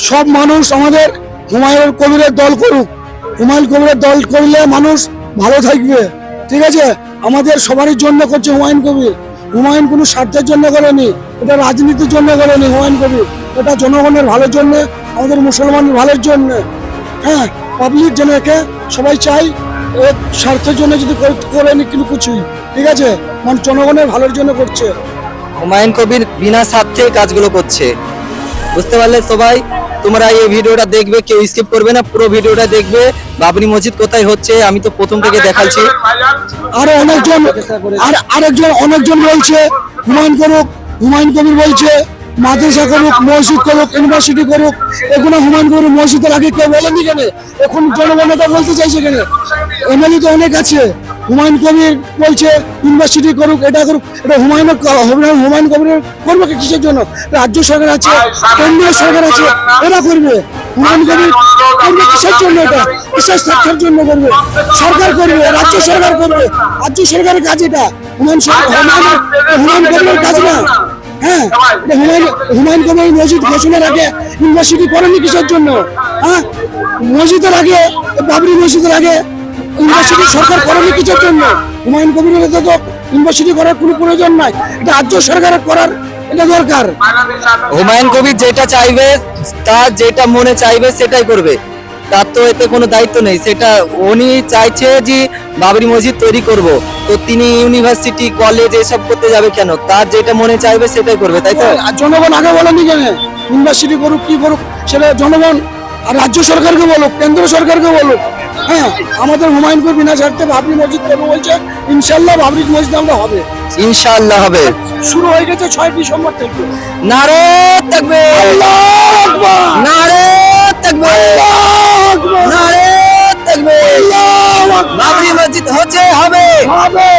সব মানুষ আমাদের হুমায়ুন কবিরের দল করুক। হুমায়ুন কবিরের দল করলে মানুষ ভালো থাকবে, ঠিক আছে? আমাদের সবারই জন্য করছে হুমায়ুন কবির। হুমায়ুন কোনো স্বার্থের জন্য করেনি, এটা রাজনীতির জন্য করেনি হুমায়ুন কবির, এটা জনগণের ভালোর জন্য, আমাদের মুসলমানের ভালোর জন্য। হ্যাঁ, পাবলিক যেন একে সবাই চাই এর স্বার্থের জন্য যদি করেনি কিন্তু কিছুই, ঠিক আছে? মানে জনগণের ভালোর জন্য করছে। হুমায়ুন কবির বিনা স্বার্থে কাজগুলো করছে, বুঝতে পারলে সবাই? তোমরা এই ভিডিওটা দেখবে, কেউ স্কিপ করবে না, পুরো ভিডিওটা দেখবে। বাবরি মসজিদ কোথায় হচ্ছে আমি তো প্রথম থেকে দেখাচ্ছি। আরো অনেকজন আরেকজন অনেকজন বলছে হুমায়ুন করুক, হুমায়ুন কবির বলছে মাদ্রাসা করুক, মসজিদ করুক, ইউনিভার্সিটি করুক। এগুলো হুমায়ুন কবির মসজিদের আগে কেউ বলেনি কেন? এখন জনগণতা বলতে চাইছে কেন? এমএলএ তো অনেক আছে। হুমায়ুন কবির বলছে ইউনিভার্সিটি করুক, এটা করুক, এটা হুমায়ুন কবির করবে কিসের জন্য? রাজ্য সরকার আছে, কেন্দ্রীয় সরকার আছে, এরা করবে। হুমায়ুন কবির করবে কিসের জন্য? এটা কিসের স্বার্থের জন্য করবে? সরকার করবে, রাজ্য সরকার করবে, রাজ্য সরকারের কাজ এটা। হুমায়ুন কবিরের কাজ না। হ্যাঁ, হুমায়ুন কবির মসজিদ ঘোষণার আগে ইউনিভার্সিটি করেনি কিসের জন্য? হ্যাঁ, মসজিদের আগে, বাবরি মসজিদের আগে ইউনিভার্সিটি সরকার করেনি কিসের জন্য? হুমায়ুন কবিরের তো ইউনিভার্সিটি করার কোনো প্রয়োজন নাই, এটা রাজ্য সরকারের করার এটা দরকার। হুমায়ুন কবির যেটা চাইবে, তার যেটা মনে চাইবে সেটাই করবে, তার তো এতে কোনো দায়িত্ব নেই। সেটা উনি চাইছে যে বাবরি মসজিদ তৈরি করব, তো তিনি ইউনিভার্সিটি কলেজ এসব করতে যাবে কেন? তার যেটা মনে চাইবে সেটাই করবে, তাই তো? আর জনগণ আগে বলেনি কেন ইউনিভার্সিটি করুক কি করুক? সেটা জনগণ আর রাজ্য সরকারকে বলুক, কেন্দ্র সরকারকে বলুক। হ্যাঁ, আমাদের হুমায়ুন কবির বিনা স্বার্থে বাবরি মসজিদ করবো বলছে, ইনশাল্লাহ বাবরি মসজিদ আমরা হবে, ইনশাআল্লাহ হবে। শুরু হয়ে গেছে 6 ডিসেম্বর থেকে। নারে তাকবীর, আল্লাহু আকবার, নারে তাকবীর, আল্লাহু আকবার, নারে তাকবীর। আল্লাহু আকবার। বাবরি মসজিদ হচ্ছে, হবে। হবে।